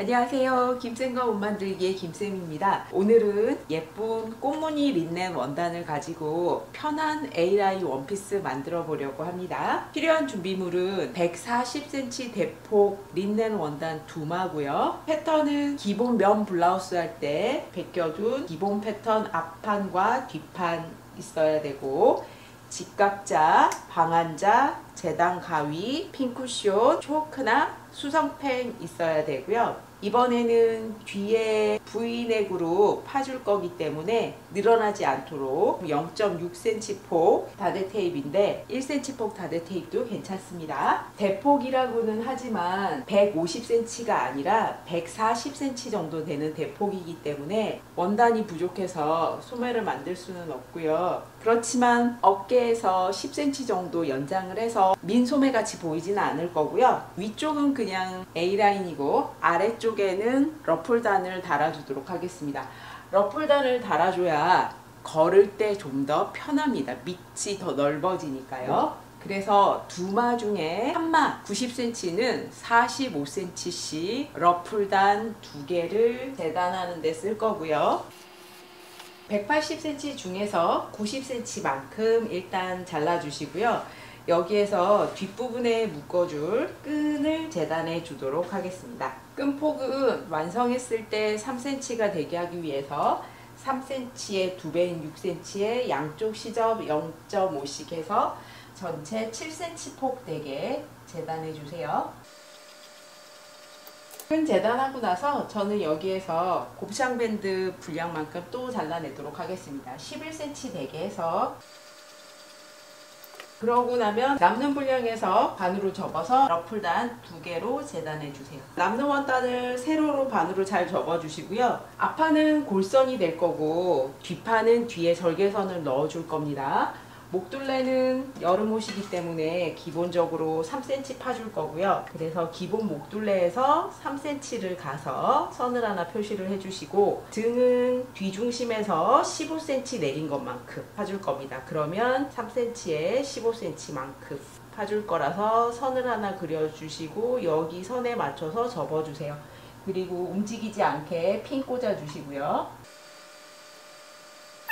안녕하세요. 김쌤과 옷 만들기의 김쌤입니다. 오늘은 예쁜 꽃무늬 린넨 원단을 가지고 편한 A라인 원피스 만들어 보려고 합니다. 필요한 준비물은 140cm 대폭 린넨 원단 2마고요. 패턴은 기본 면 블라우스 할 때 벗겨둔 기본 패턴 앞판과 뒷판 있어야 되고, 직각자, 방한자, 재단 가위, 핀쿠션, 초크나 수성펜 있어야 되고요. 이번에는 뒤에 V넥으로 파줄 거기 때문에 늘어나지 않도록 0.6cm 폭 다대 테이프인데 1cm 폭 다대 테이프도 괜찮습니다. 대폭이라고는 하지만 150cm가 아니라 140cm 정도 되는 대폭이기 때문에 원단이 부족해서 소매를 만들 수는 없고요. 그렇지만 어깨에서 10cm 정도 연장을 해서 민소매 같이 보이지는 않을 거고요. 위쪽은 그냥 A라인이고 아래쪽에는 러플단을 달아주도록 하겠습니다. 러플단을 달아줘야 걸을 때 좀 더 편합니다. 밑이 더 넓어지니까요. 그래서 2마 중에 1마 90cm는 45cm씩 러플단 2개를 재단하는 데 쓸 거고요. 180cm 중에서 90cm만큼 일단 잘라주시고요. 여기에서 뒷부분에 묶어줄 끈을 재단해 주도록 하겠습니다. 끈폭은 완성했을 때 3cm가 되게 하기 위해서 3cm의 2배인 6cm에 양쪽 시접 0.5씩 해서 전체 7cm 폭 되게 재단해 주세요. 끈 재단하고 나서 저는 여기에서 곱창밴드 분량만큼 또 잘라내도록 하겠습니다. 11cm 되게 해서, 그러고 나면 남는 분량에서 반으로 접어서 러플단 2개로 재단해 주세요. 남는 원단을 세로로 반으로 잘 접어 주시고요. 앞판은 골선이 될 거고 뒷판은 뒤에 절개선을 넣어 줄 겁니다. 목둘레는 여름 옷이기 때문에 기본적으로 3cm 파줄 거고요. 그래서 기본 목둘레에서 3cm를 가서 선을 하나 표시를 해주시고, 등은 뒤중심에서 15cm 내린 것만큼 파줄 겁니다. 그러면 3cm에 15cm만큼 파줄 거라서 선을 하나 그려주시고 여기 선에 맞춰서 접어주세요. 그리고 움직이지 않게 핀 꽂아주시고요.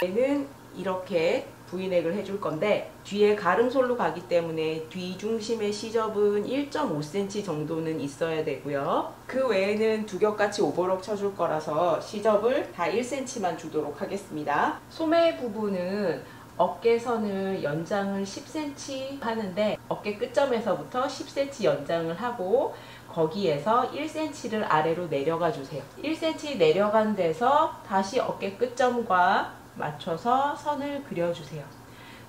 얘는 이렇게 V넥을 해줄 건데 뒤에 가름솔로 가기 때문에 뒤중심의 시접은 1.5cm 정도는 있어야 되고요. 그 외에는 두 겹같이 오버럭 쳐줄 거라서 시접을 다 1cm만 주도록 하겠습니다. 소매 부분은 어깨선을 연장을 10cm 하는데 어깨 끝점에서부터 10cm 연장을 하고 거기에서 1cm를 아래로 내려가 주세요. 1cm 내려간 데서 다시 어깨 끝점과 맞춰서 선을 그려주세요.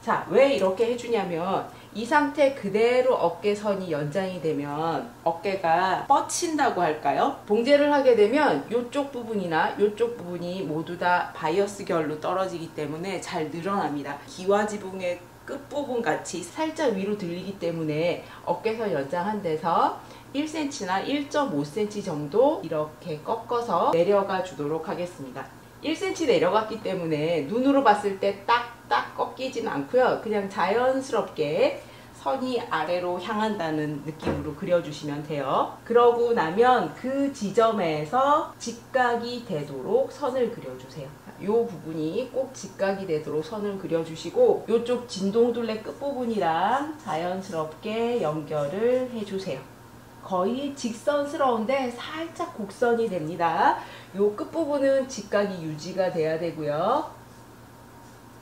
자, 왜 이렇게 해주냐면 이 상태 그대로 어깨선이 연장이 되면 어깨가 뻗친다고 할까요? 봉제를 하게 되면 이쪽 부분이나 이쪽 부분이 모두 다 바이어스 결로 떨어지기 때문에 잘 늘어납니다. 기와지붕의 끝부분 같이 살짝 위로 들리기 때문에 어깨선 연장한 데서 1cm나 1.5cm 정도 이렇게 꺾어서 내려가 주도록 하겠습니다. 1cm 내려갔기 때문에 눈으로 봤을 때 딱딱 꺾이진 않고요. 그냥 자연스럽게 선이 아래로 향한다는 느낌으로 그려주시면 돼요. 그러고 나면 그 지점에서 직각이 되도록 선을 그려주세요. 이 부분이 꼭 직각이 되도록 선을 그려주시고 이쪽 진동둘레 끝부분이랑 자연스럽게 연결을 해주세요. 거의 직선스러운데 살짝 곡선이 됩니다. 이 끝부분은 직각이 유지가 돼야 되고요.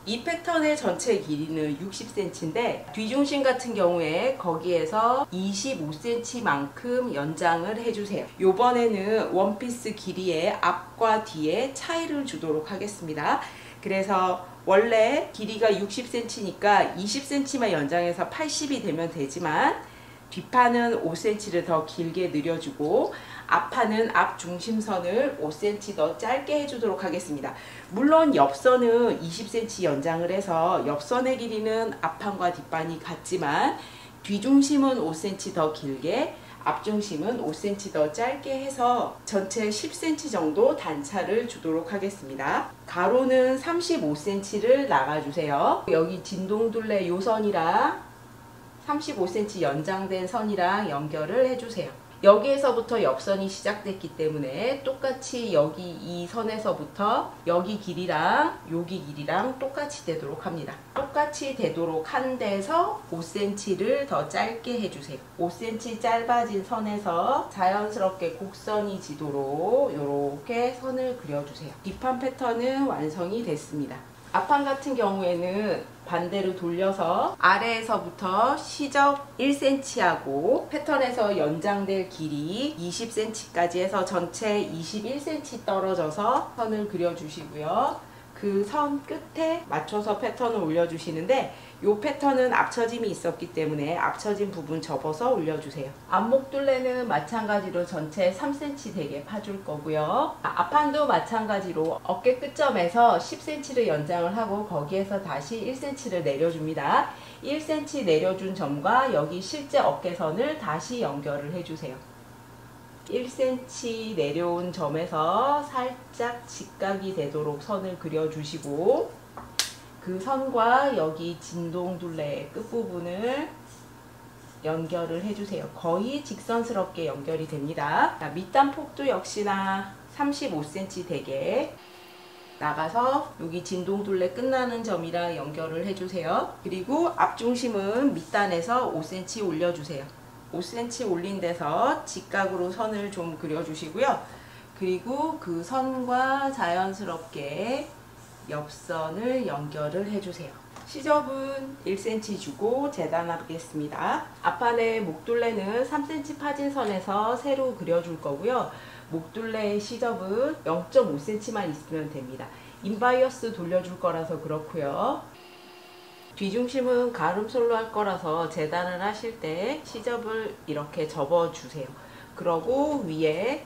이 패턴의 전체 길이는 60cm인데 뒤중심 같은 경우에 거기에서 25cm만큼 연장을 해주세요. 이번에는 원피스 길이의 앞과 뒤에 차이를 주도록 하겠습니다. 그래서 원래 길이가 60cm니까 20cm만 연장해서 80이 되면 되지만 뒷판은 5cm를 더 길게 늘려주고 앞판은 앞 중심선을 5cm 더 짧게 해주도록 하겠습니다. 물론 옆선은 20cm 연장을 해서 옆선의 길이는 앞판과 뒷판이 같지만 뒤중심은 5cm 더 길게 앞중심은 5cm 더 짧게 해서 전체 10cm 정도 단차를 주도록 하겠습니다. 가로는 35cm를 나가주세요. 여기 진동둘레 요 선이랑 35cm 연장된 선이랑 연결을 해주세요. 여기에서부터 옆선이 시작됐기 때문에 똑같이 여기 이 선에서부터 여기 길이랑 여기 길이랑 똑같이 되도록 합니다. 똑같이 되도록 한 데서 5cm를 더 짧게 해주세요. 5cm 짧아진 선에서 자연스럽게 곡선이 지도록 이렇게 선을 그려주세요. 뒷판 패턴은 완성이 됐습니다. 앞판 같은 경우에는 반대로 돌려서 아래에서부터 시접 1cm하고 패턴에서 연장될 길이 20cm까지 해서 전체 21cm 떨어져서 선을 그려주시고요. 그 선 끝에 맞춰서 패턴을 올려주시는데 이 패턴은 앞처짐이 있었기 때문에 앞처짐 부분 접어서 올려주세요. 앞목둘레는 마찬가지로 전체 3cm 되게 파줄 거고요. 앞판도 마찬가지로 어깨 끝점에서 10cm를 연장을 하고 거기에서 다시 1cm를 내려줍니다. 1cm 내려준 점과 여기 실제 어깨선을 다시 연결을 해주세요. 1cm 내려온 점에서 살짝 직각이 되도록 선을 그려주시고 그 선과 여기 진동둘레의 끝부분을 연결을 해주세요. 거의 직선스럽게 연결이 됩니다. 밑단 폭도 역시나 35cm 되게 나가서 여기 진동둘레 끝나는 점이랑 연결을 해주세요. 그리고 앞중심은 밑단에서 5cm 올려주세요. 5cm 올린 데서 직각으로 선을 좀 그려주시고요. 그리고 그 선과 자연스럽게 옆선을 연결을 해주세요. 시접은 1cm 주고 재단하겠습니다. 앞판의 목둘레는 3cm 파진 선에서 세로 그려줄 거고요. 목둘레의 시접은 0.5cm만 있으면 됩니다. 인바이어스 돌려줄 거라서 그렇고요. 뒤중심은 가름솔로 할 거라서 재단을 하실 때 시접을 이렇게 접어주세요. 그러고 위에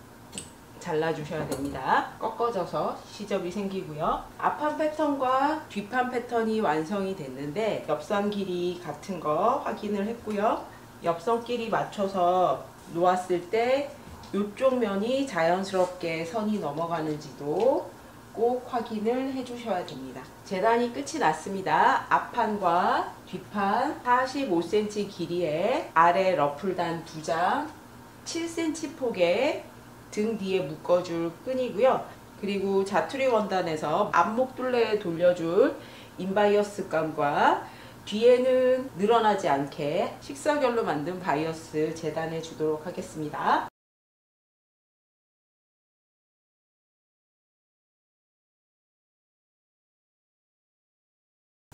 잘라주셔야 됩니다. 꺾어져서 시접이 생기고요. 앞판 패턴과 뒷판 패턴이 완성이 됐는데 옆선 길이 같은 거 확인을 했고요. 옆선 길이 맞춰서 놓았을 때 이쪽 면이 자연스럽게 선이 넘어가는지도 꼭 확인을 해주셔야 됩니다. 재단이 끝이 났습니다. 앞판과 뒷판 45cm 길이의 아래 러플단 2장 7cm 폭의 등 뒤에 묶어줄 끈이고요. 그리고 자투리 원단에서 앞목둘레에 돌려줄 인바이어스 감과 뒤에는 늘어나지 않게 식사결로 만든 바이어스 재단해 주도록 하겠습니다.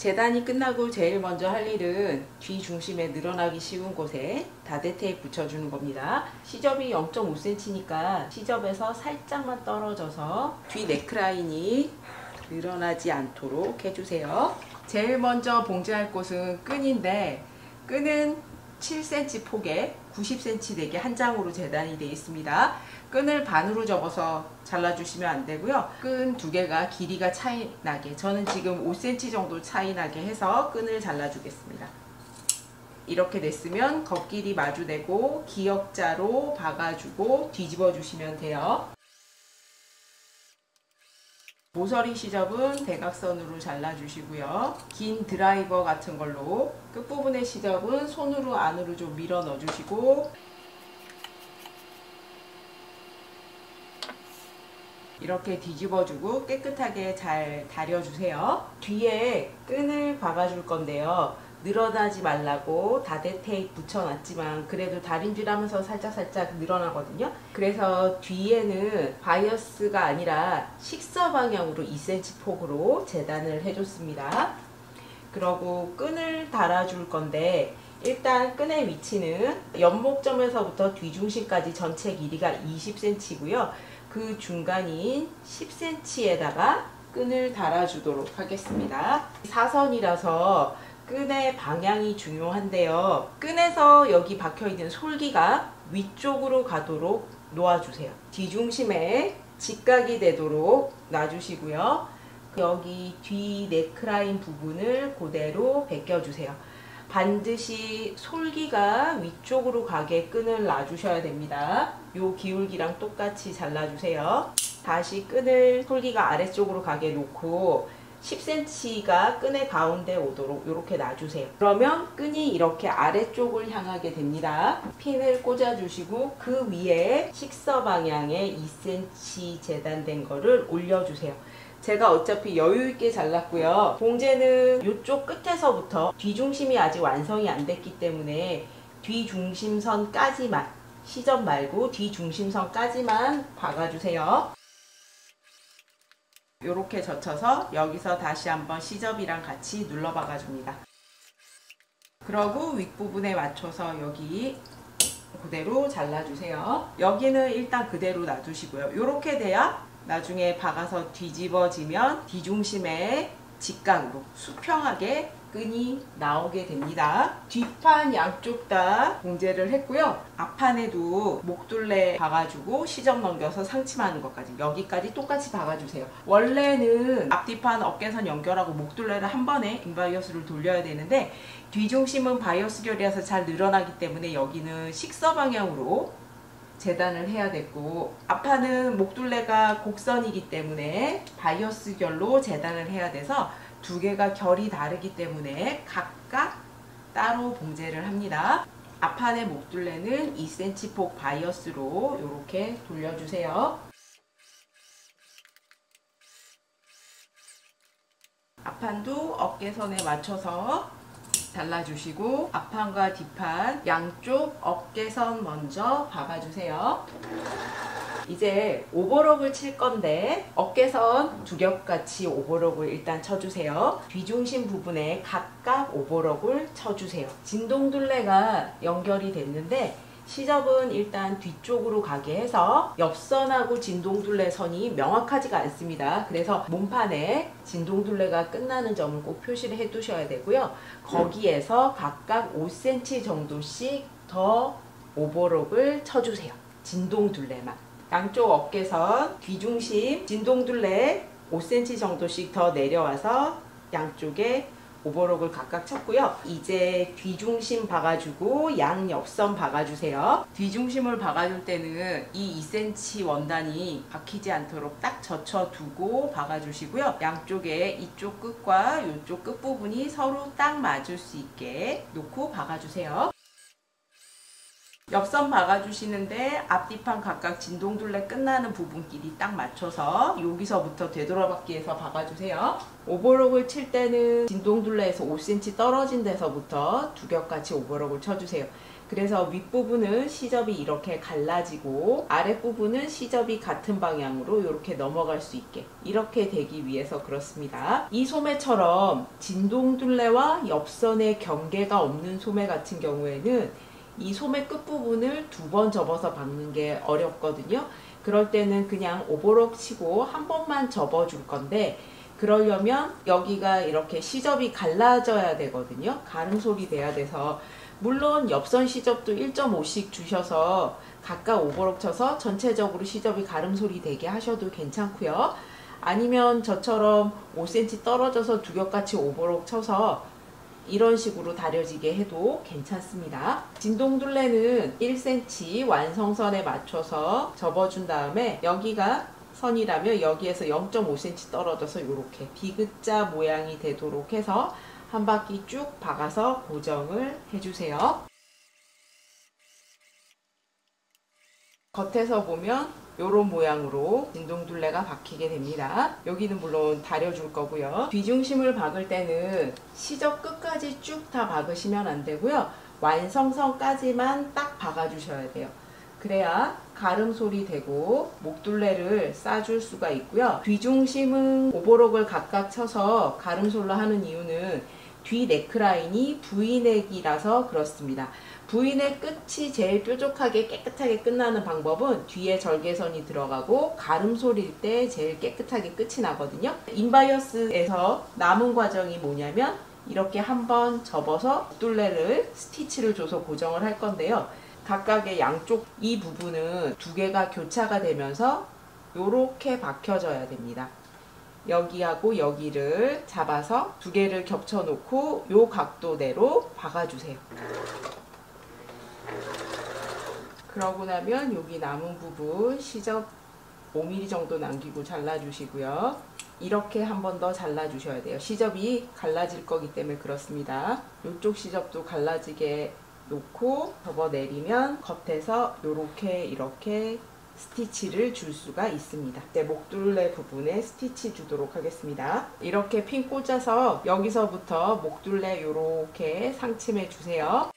재단이 끝나고 제일 먼저 할 일은 뒤 중심에 늘어나기 쉬운 곳에 다대 테이프 붙여주는 겁니다. 시접이 0.5cm니까 시접에서 살짝만 떨어져서 뒤 넥라인이 늘어나지 않도록 해주세요. 제일 먼저 봉제할 곳은 끈인데 끈은 7cm 폭에 90cm 되게 한 장으로 재단이 되어 있습니다. 끈을 반으로 접어서 잘라주시면 안 되고요. 끈 두 개가 길이가 차이 나게, 저는 지금 5cm 정도 차이 나게 해서 끈을 잘라주겠습니다. 이렇게 됐으면 겉길이 마주대고 기역자로 박아주고 뒤집어 주시면 돼요. 모서리 시접은 대각선으로 잘라주시고요. 긴 드라이버 같은 걸로 끝부분의 시접은 손으로 안으로 좀 밀어 넣어주시고 이렇게 뒤집어주고 깨끗하게 잘 다려주세요. 뒤에 끈을 박아줄 건데요. 늘어나지 말라고 다대 테이프 붙여놨지만 그래도 다림질 하면서 살짝살짝 늘어나거든요. 그래서 뒤에는 바이어스가 아니라 식서 방향으로 2cm 폭으로 재단을 해줬습니다. 그러고 끈을 달아줄 건데 일단 끈의 위치는 연목점에서부터 뒤중심까지 전체 길이가 20cm고요. 그 중간인 10cm에다가 끈을 달아주도록 하겠습니다. 사선이라서 끈의 방향이 중요한데요. 끈에서 여기 박혀있는 솔기가 위쪽으로 가도록 놓아주세요. 뒤중심에 직각이 되도록 놔주시고요. 여기 뒤 넥라인 부분을 그대로 벗겨주세요. 반드시 솔기가 위쪽으로 가게 끈을 놔주셔야 됩니다. 요 기울기랑 똑같이 잘라주세요. 다시 끈을 솔기가 아래쪽으로 가게 놓고 10cm가 끈의 가운데 오도록 이렇게 놔주세요. 그러면 끈이 이렇게 아래쪽을 향하게 됩니다. 핀을 꽂아주시고 그 위에 식서 방향에 2cm 재단된 거를 올려주세요. 제가 어차피 여유있게 잘랐고요. 봉제는 이쪽 끝에서부터 뒤중심이 아직 완성이 안 됐기 때문에 뒤중심선까지만, 시접 말고 뒤중심선까지만 박아주세요. 이렇게 젖혀서 여기서 다시 한번 시접이랑 같이 눌러 박아줍니다. 그러고 윗부분에 맞춰서 여기 그대로 잘라주세요. 여기는 일단 그대로 놔두시고요. 이렇게 돼야 나중에 박아서 뒤집어지면 뒤중심에 직각으로 수평하게 끈이 나오게 됩니다. 뒷판 양쪽 다 봉제를 했고요. 앞판에도 목둘레 박아주고 시접 넘겨서 상침하는 것까지 여기까지 똑같이 박아주세요. 원래는 앞뒤판 어깨선 연결하고 목둘레를 한 번에 인바이어스를 돌려야 되는데 뒤중심은 바이어스 결이라서 잘 늘어나기 때문에 여기는 식서 방향으로 재단을 해야 되고 앞판은 목둘레가 곡선이기 때문에 바이어스 결로 재단을 해야 돼서 두 개가 결이 다르기 때문에 각각 따로 봉제를 합니다. 앞판의 목둘레는 2cm 폭 바이어스로 이렇게 돌려주세요. 앞판도 어깨선에 맞춰서 잘라주시고 앞판과 뒷판 양쪽 어깨선 먼저 박아주세요. 이제 오버록을 칠 건데 어깨선 두 겹같이 오버록을 일단 쳐주세요. 뒤중심 부분에 각각 오버록을 쳐주세요. 진동둘레가 연결이 됐는데 시접은 일단 뒤쪽으로 가게 해서 옆선하고 진동둘레 선이 명확하지가 않습니다. 그래서 몸판에 진동둘레가 끝나는 점을 꼭 표시를 해 두셔야 되고요. 거기에서 각각 5cm 정도씩 더 오버록을 쳐주세요. 진동둘레만. 양쪽 어깨선 뒤중심 진동둘레 5cm 정도씩 더 내려와서 양쪽에 오버록을 각각 쳤고요. 이제 뒤중심 박아주고 양옆선 박아주세요. 뒤중심을 박아줄 때는 이 2cm 원단이 박히지 않도록 딱 젖혀두고 박아주시고요. 양쪽에 이쪽 끝과 이쪽 끝부분이 서로 딱 맞을 수 있게 놓고 박아주세요. 옆선 박아주시는데 앞뒤판 각각 진동둘레 끝나는 부분끼리 딱 맞춰서 여기서부터 되돌아박기해서 박아주세요. 오버록을 칠 때는 진동둘레에서 5cm 떨어진 데서부터 두 겹같이 오버록을 쳐주세요. 그래서 윗부분은 시접이 이렇게 갈라지고 아랫부분은 시접이 같은 방향으로 이렇게 넘어갈 수 있게 이렇게 되기 위해서 그렇습니다. 이 소매처럼 진동둘레와 옆선의 경계가 없는 소매 같은 경우에는 이 소매 끝부분을 두 번 접어서 박는 게 어렵거든요. 그럴 때는 그냥 오버록 치고 한 번만 접어줄 건데 그러려면 여기가 이렇게 시접이 갈라져야 되거든요. 가름솔이 돼야 돼서 물론 옆선 시접도 1.5씩 주셔서 각각 오버록 쳐서 전체적으로 시접이 가름솔이 되게 하셔도 괜찮고요. 아니면 저처럼 5cm 떨어져서 두 겹같이 오버록 쳐서 이런 식으로 다려지게 해도 괜찮습니다. 진동둘레는 1cm 완성선에 맞춰서 접어준 다음에 여기가 선이라면 여기에서 0.5cm 떨어져서 이렇게 디귿자 모양이 되도록 해서 한 바퀴 쭉 박아서 고정을 해주세요. 겉에서 보면 이런 모양으로 진동둘레가 박히게 됩니다. 여기는 물론 다려줄 거고요. 뒤중심을 박을 때는 시접 끝까지 쭉 다 박으시면 안 되고요. 완성선까지만 딱 박아주셔야 돼요. 그래야 가름솔이 되고 목둘레를 싸줄 수가 있고요. 뒤중심은 오버록을 각각 쳐서 가름솔로 하는 이유는 뒤 네크라인이 V넥이라서 그렇습니다. V넥 끝이 제일 뾰족하게 깨끗하게 끝나는 방법은 뒤에 절개선이 들어가고 가름솔일 때 제일 깨끗하게 끝이 나거든요. 인바이어스에서 남은 과정이 뭐냐면 이렇게 한번 접어서 둘레를 스티치를 줘서 고정을 할 건데요. 각각의 양쪽 이 부분은 두 개가 교차가 되면서 이렇게 박혀져야 됩니다. 여기하고 여기를 잡아서 두 개를 겹쳐 놓고 요 각도대로 박아주세요. 그러고 나면 여기 남은 부분 시접 5mm 정도 남기고 잘라주시고요. 이렇게 한 번 더 잘라 주셔야 돼요. 시접이 갈라질 거기 때문에 그렇습니다. 이쪽 시접도 갈라지게 놓고 접어내리면 겉에서 이렇게 스티치를 줄 수가 있습니다. 이제 목둘레 부분에 스티치 주도록 하겠습니다. 이렇게 핀 꽂아서 여기서부터 목둘레 이렇게 상침해 주세요.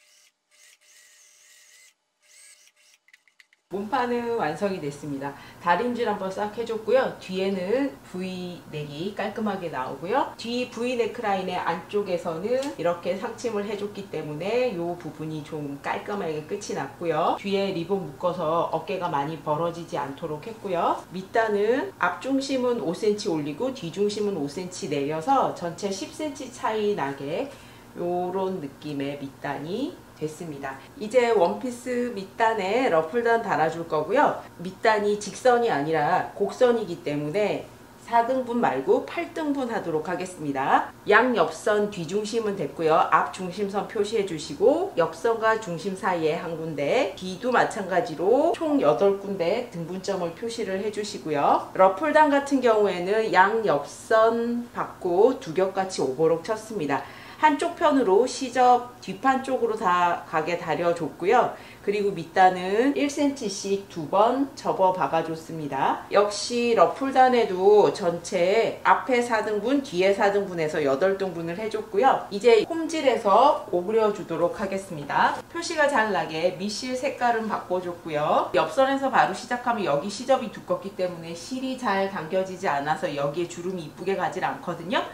몸판은 완성이 됐습니다. 다림질 한번 싹 해줬고요. 뒤에는 V넥이 깔끔하게 나오고요. 뒤 V넥 라인의 안쪽에서는 이렇게 상침을 해줬기 때문에 이 부분이 좀 깔끔하게 끝이 났고요. 뒤에 리본 묶어서 어깨가 많이 벌어지지 않도록 했고요. 밑단은 앞중심은 5cm 올리고 뒤중심은 5cm 내려서 전체 10cm 차이 나게 요런 느낌의 밑단이 됐습니다. 이제 원피스 밑단에 러플단 달아줄 거고요. 밑단이 직선이 아니라 곡선이기 때문에 4등분 말고 8등분 하도록 하겠습니다. 양옆선 뒤중심은 됐고요. 앞 중심선 표시해 주시고 옆선과 중심 사이에 한 군데, 뒤도 마찬가지로 총 8군데 등분점을 표시를 해 주시고요. 러플단 같은 경우에는 양옆선 받고 두 겹같이 오버록 쳤습니다. 한쪽 편으로 시접 뒷판 쪽으로 다 가게 다려줬고요. 그리고 밑단은 1cm씩 2번 접어 박아줬습니다. 역시 러플단에도 전체 앞에 4등분, 뒤에 4등분해서 8등분을 해줬고요. 이제 홈질해서 오그려주도록 하겠습니다. 표시가 잘 나게 밑실 색깔은 바꿔줬고요. 옆선에서 바로 시작하면 여기 시접이 두껍기 때문에 실이 잘 당겨지지 않아서 여기에 주름이 이쁘게 가질 않거든요.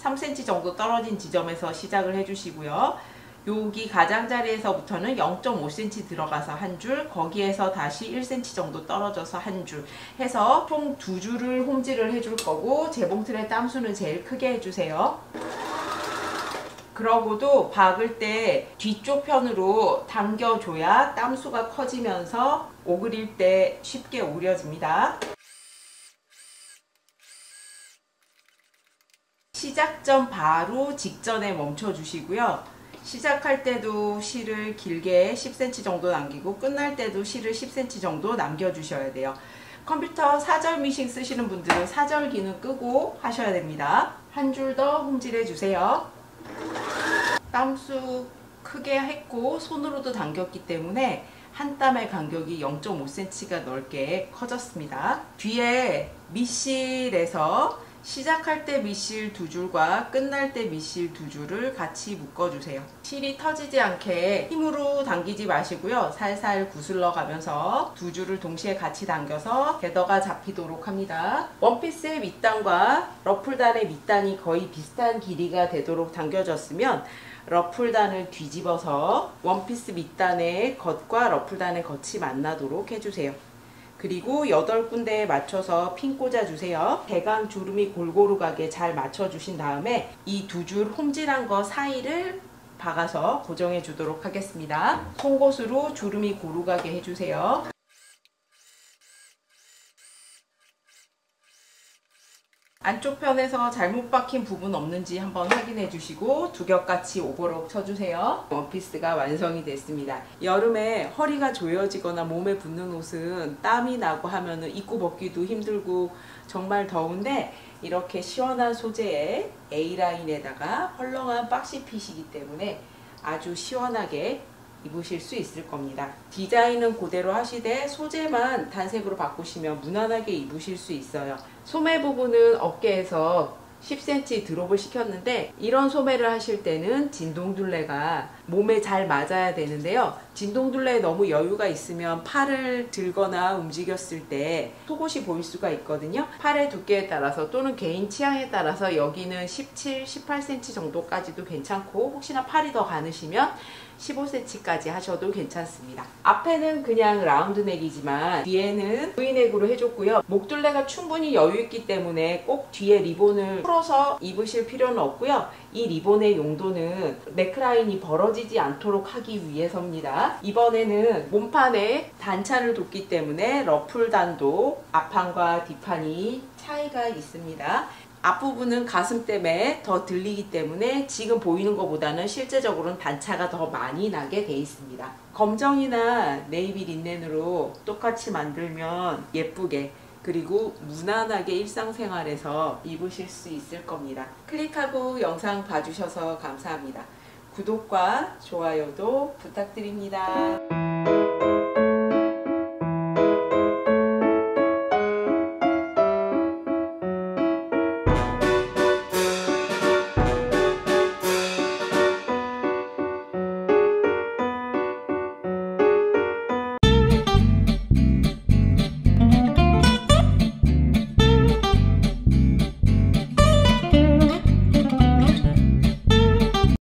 3cm 정도 떨어진 지점에서 시작을 해주시고요. 여기 가장자리에서부터는 0.5cm 들어가서 한 줄, 거기에서 다시 1cm 정도 떨어져서 한 줄 해서 총 2줄을 홈질을 해줄 거고, 재봉틀의 땀수는 제일 크게 해주세요. 그러고도 박을 때 뒤쪽 편으로 당겨줘야 땀수가 커지면서 오그릴 때 쉽게 오려집니다. 시작점 바로 직전에 멈춰 주시고요. 시작할 때도 실을 길게 10cm 정도 남기고 끝날 때도 실을 10cm 정도 남겨 주셔야 돼요. 컴퓨터 사절 미싱 쓰시는 분들은 사절기는 끄고 하셔야 됩니다. 한 줄 더 홈질해 주세요. 땀수 크게 했고 손으로도 당겼기 때문에 한 땀의 간격이 0.5cm가 넓게 커졌습니다. 뒤에 밑실에서 시작할 때 밑실 2줄과 끝날 때 밑실 2줄을 같이 묶어주세요. 실이 터지지 않게 힘으로 당기지 마시고요. 살살 구슬러 가면서 2줄을 동시에 같이 당겨서 게더가 잡히도록 합니다. 원피스의 밑단과 러플단의 밑단이 거의 비슷한 길이가 되도록 당겨졌으면 러플단을 뒤집어서 원피스 밑단의 겉과 러플단의 겉이 만나도록 해주세요. 그리고 8군데에 맞춰서 핀 꽂아주세요. 배gang 주름이 골고루 가게 잘 맞춰주신 다음에 이 2줄 홈질한 거 사이를 박아서 고정해 주도록 하겠습니다. 송곳으로 주름이 고루 가게 해주세요. 안쪽 편에서 잘못 박힌 부분 없는지 한번 확인해 주시고 두 겹같이 오버록 쳐주세요. 원피스가 완성이 됐습니다. 여름에 허리가 조여지거나 몸에 붙는 옷은 땀이 나고 하면은 입고 벗기도 힘들고 정말 더운데, 이렇게 시원한 소재의 A라인에다가 헐렁한 박시핏이기 때문에 아주 시원하게 입으실 수 있을 겁니다. 디자인은 그대로 하시되 소재만 단색으로 바꾸시면 무난하게 입으실 수 있어요. 소매 부분은 어깨에서 10cm 드롭을 시켰는데, 이런 소매를 하실 때는 진동둘레가 몸에 잘 맞아야 되는데요. 진동둘레에 너무 여유가 있으면 팔을 들거나 움직였을 때 속옷이 보일 수가 있거든요. 팔의 두께에 따라서 또는 개인 취향에 따라서 여기는 17, 18cm 정도까지도 괜찮고, 혹시나 팔이 더 가느시면 15cm까지 하셔도 괜찮습니다. 앞에는 그냥 라운드넥이지만 뒤에는 V넥으로 해줬고요. 목둘레가 충분히 여유있기 때문에 꼭 뒤에 리본을 풀어서 입으실 필요는 없고요. 이 리본의 용도는 넥라인이 벌어지지 않도록 하기 위해서입니다. 이번에는 몸판에 단차를 뒀기 때문에 러플단도 앞판과 뒷판이 차이가 있습니다. 앞부분은 가슴댐에 더 들리기 때문에 지금 보이는 것보다는 실제적으로는 단차가 더 많이 나게 돼 있습니다. 검정이나 네이비 린넨으로 똑같이 만들면 예쁘게 그리고 무난하게 일상생활에서 입으실 수 있을 겁니다. 클릭하고 영상 봐주셔서 감사합니다. 구독과 좋아요도 부탁드립니다.